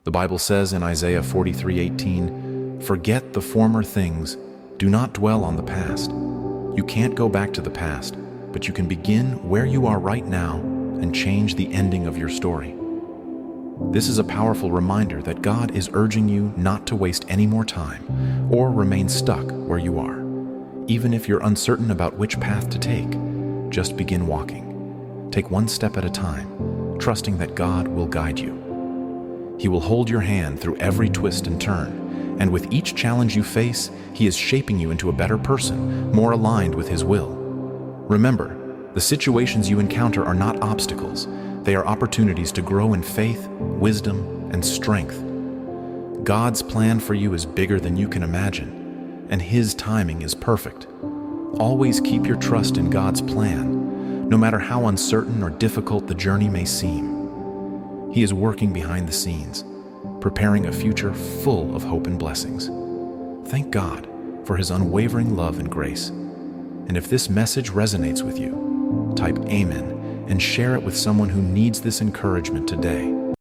The Bible says in Isaiah 43:18, "Forget the former things, do not dwell on the past." You can't go back to the past, but you can begin where you are right now and change the ending of your story. This is a powerful reminder that God is urging you not to waste any more time or remain stuck where you are. Even if you're uncertain about which path to take, just begin walking. Take one step at a time, trusting that God will guide you. He will hold your hand through every twist and turn, and with each challenge you face, He is shaping you into a better person, more aligned with His will. Remember, the situations you encounter are not obstacles. They are opportunities to grow in faith, wisdom, and strength. God's plan for you is bigger than you can imagine, and His timing is perfect. Always keep your trust in God's plan, no matter how uncertain or difficult the journey may seem. He is working behind the scenes, preparing a future full of hope and blessings. Thank God for His unwavering love and grace. And if this message resonates with you, type Amen and share it with someone who needs this encouragement today.